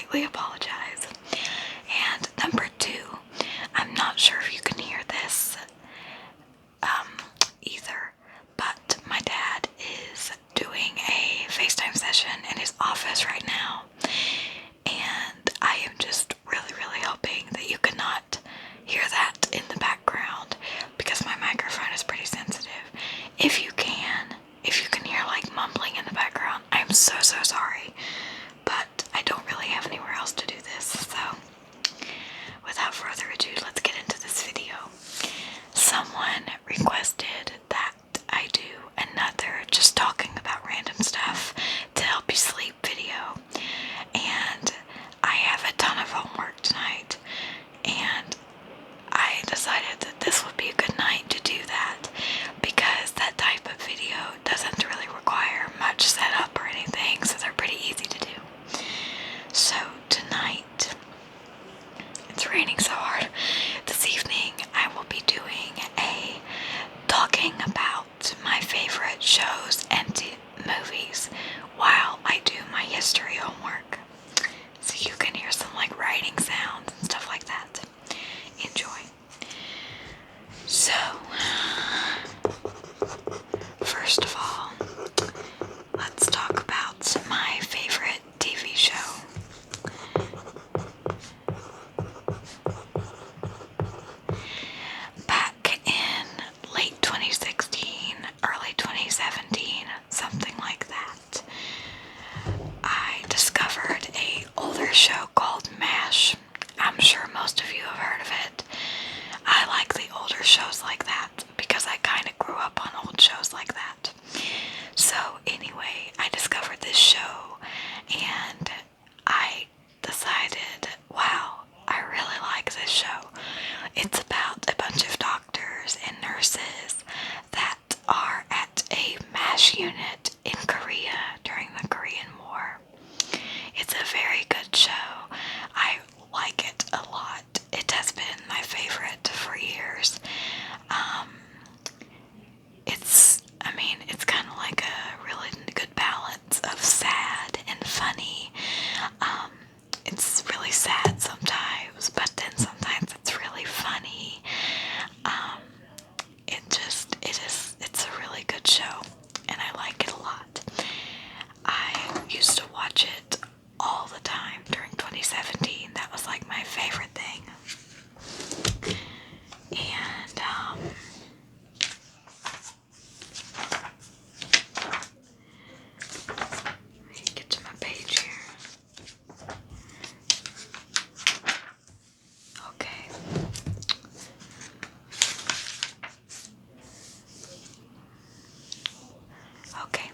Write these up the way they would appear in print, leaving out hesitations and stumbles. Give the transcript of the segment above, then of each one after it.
completely apologize. And number two, I'm not sure if you can hear this either, but my dad is doing a FaceTime session in his office right now, and I am just really, really hoping that you cannot hear that in the background because my microphone is pretty sensitive. If you can hear like mumbling in the background, I'm so sorry, but I don't really have anywhere else to do this. So without further ado, let's get into this video. Someone requested that I do another just talking about random stuff to help you sleep video, and I have a ton of homework tonight, and I decided that this would be a good night to do that because that type of video doesn't really require much setup or anything, so they're pretty easy to do. So tonight, it's raining so hard. This evening I will be doing a talking about my favorite shows and movies while I do my history homework. So you can hear some like writing sounds and stuff like that. Enjoy. So, first of all, let's talk about my favorite TV show. Back in late 2016, early 2017, something like that, I discovered a older show called MASH. I'm sure most of you have heard of it. I like the older shows like that because I kind of grew up on old shows like that. So anyway, I discovered this show and I decided, wow, I really like this show. It's about a bunch of doctors and nurses that are at a MASH unit in Korea during the Korean War. It's a very good show. I like it a lot. It has been my favorite for years. It's kind of like a really good balance of sad and funny. It's really sad sometimes, but then sometimes it's really funny. It's a really good show, and I like it a lot. I used to watch it all the time during 2017. That was like my favorite thing. And let me get to my page here. Okay. Okay.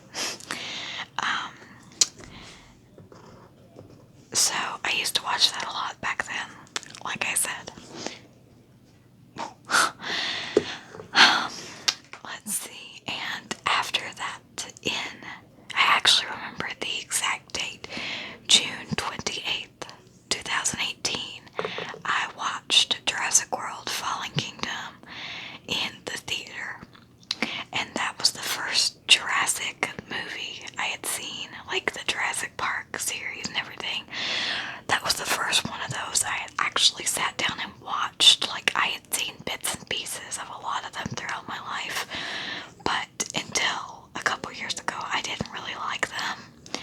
So I used to watch that a lot back then, like I said. Let's see, and after that, I actually remember the exact date, June 28th, 2018, I watched Jurassic World Fallen Kingdom in the theater, and that was the first Jurassic movie I had seen, like the Jurassic Park series and everything. That was the first one of those I had actually sat down and watched. Like, I had seen bits and pieces of a lot of them throughout my life, but until a couple years ago, I didn't really like them.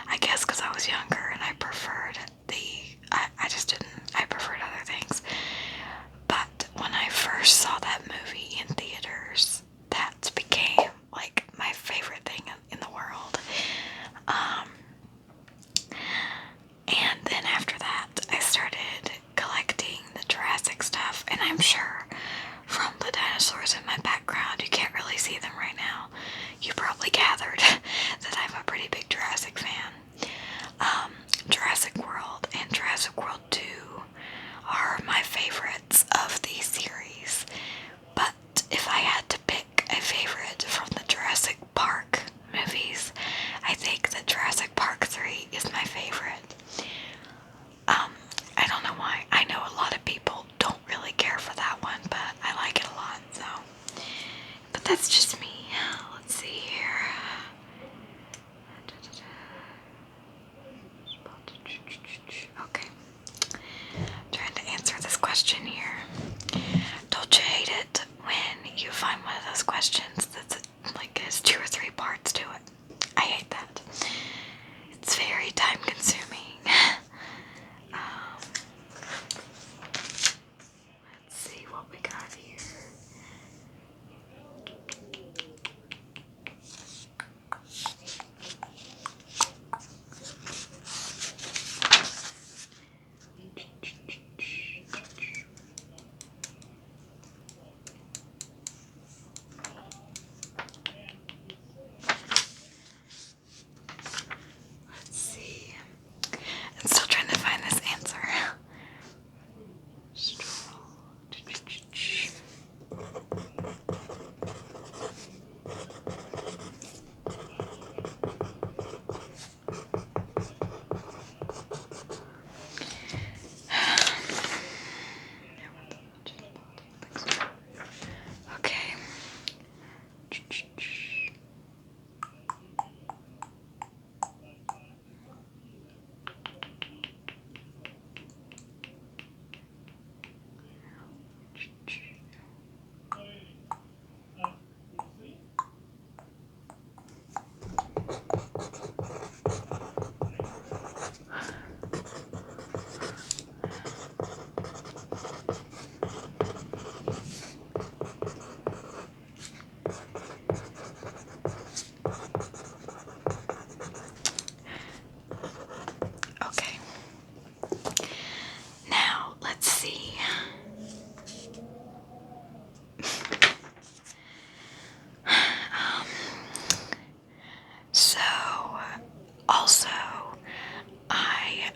I guess because I was younger and I preferred I preferred other things. But when I first saw that movie in theaters, that became like my favorite thing in the world. And then after that, I started collecting the Jurassic stuff, and I'm sure from the dinosaurs in my background, you can't really see them right now. You probably gathered that I'm a pretty big Jurassic fan. Jurassic World and Jurassic World 2 are my favorites of the series, but if I had to pick a favorite from the Jurassic Park movies, I think that Jurassic Park 3 is my favorite. I don't know why. I know a lot of people don't really care for that one, but I like it a lot, so. But that's just me. Let's see here. question here. Don't you hate it when you find one of those questions that's like has 2 or 3 parts to it? I hate that. It's very time consuming. Let's see what we got here. Let's see. I'm still trying to find this answer. Okay. Okay. Now, let's see. So, also, I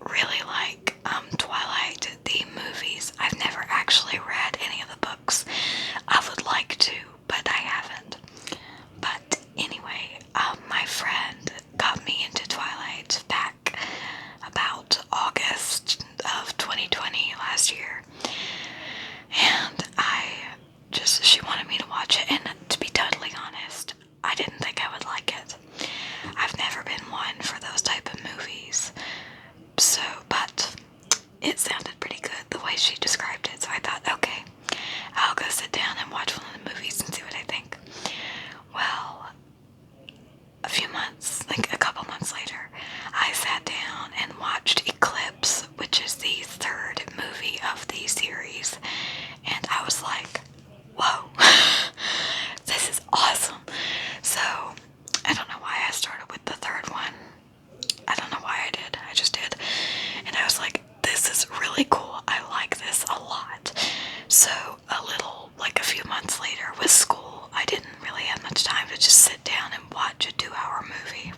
really like Twilight, the movies. I've never actually read any of the books. I would like to, but I haven't. But anyway, my friend got me into Twilight back about August of 2020 last year. And she wanted me to watch it, and to be totally honest, I didn't think I would like it. I've never been one for those type of movies. So, but it sounded pretty good the way she described it, so I thought, okay, I'll go sit down and watch one of the movies and see what I think. Well, a couple months later, I sat down and watched Eclipse, which is the 3rd movie of the series, and I was like, whoa, this is awesome. So, I don't know why I started with the 3rd one. I don't know why I did. I just did. And I was like, this is really cool. I like this a lot. So, a few months later with school, I didn't really have much time to just sit down and watch a 2-hour movie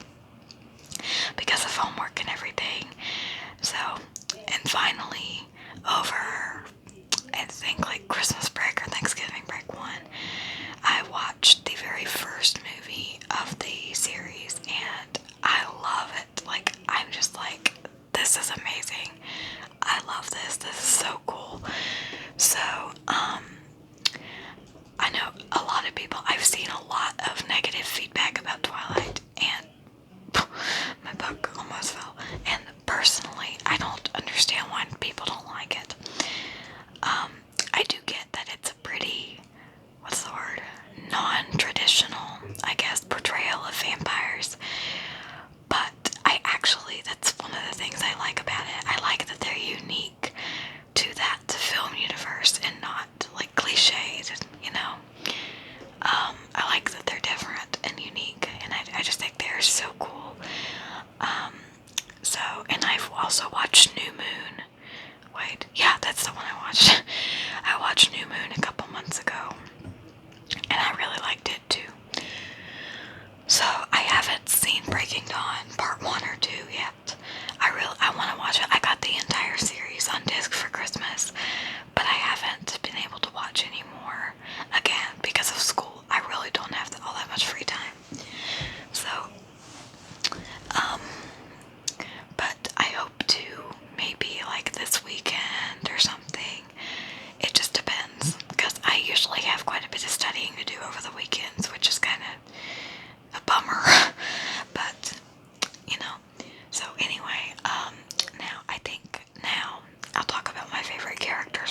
because of homework and everything. So, and finally, over, I think like Christmas break or Thanksgiving break 1, I watched the very first movie of the series, and I love it. Like, I'm just like, this is amazing. I love this. This is so cool. So, I know a lot of people, I've seen a lot of negative feedback about Twilight, and my book almost fell. And personally, I don't understand why people don't like it. I do get that it's a pretty, what's the word, non-traditional, I guess, portrayal of vampires. But that's one of the things I like about it. I like that they're unique to that film universe and not like cliched, you know. I like that they're different and unique, and I just think they're so cool. And I've also watched New Moon. Wait, yeah, that's the one I watched. I watched New Moon a couple months ago, and I really liked it too. So I haven't seen Breaking Dawn part 1 or 2 yet. I want to watch it. I got the entire series on disc for Christmas, but I haven't been able to watch any more, again, because of school. I really don't have all that much free time. So, but I hope to maybe like this weekend or something. It just depends, because I usually have quite a bit of studying to do over the weekends, which is kind of a bummer. But, you know, so anyway, now I'll talk about my favorite characters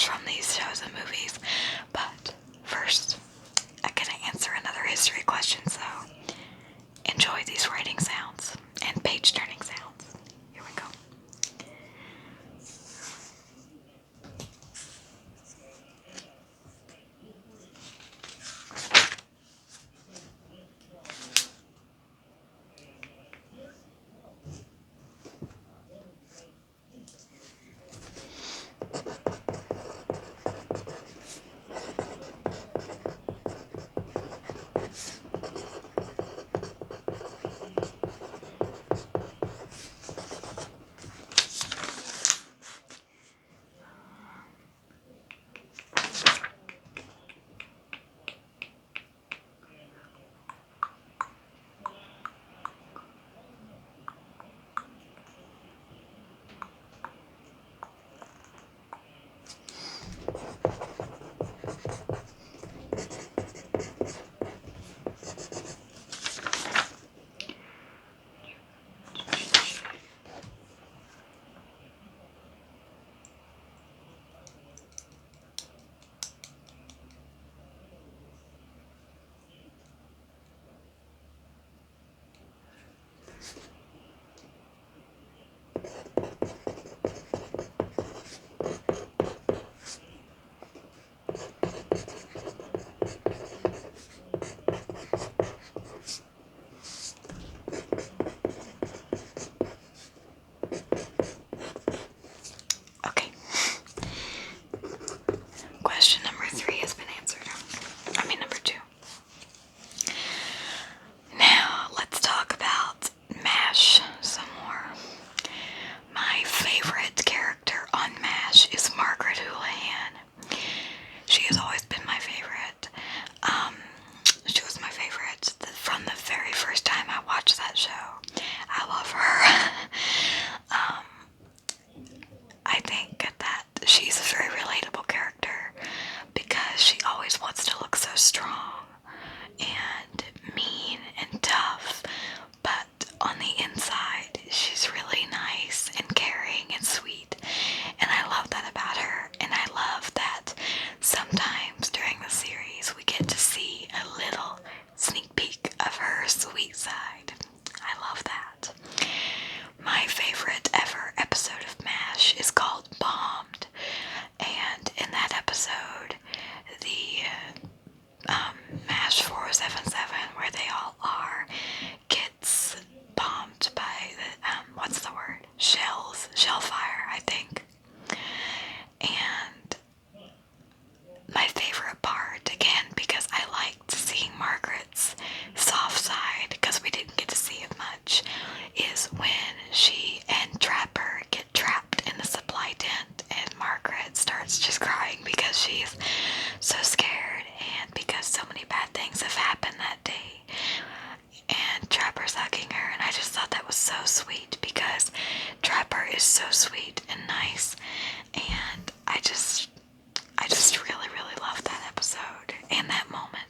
Shellfire, I think. And my favorite part, again, because I liked seeing Margaret's soft side, because we didn't get to see it much, is when she and Trapper get trapped in the supply tent and Margaret starts just crying because she's so scared and because so many bad things have happened that day. And Trapper's hugging her, and I just thought that was so sweet because Trapper is so sweet and nice, and I just really, really loved that episode and that moment.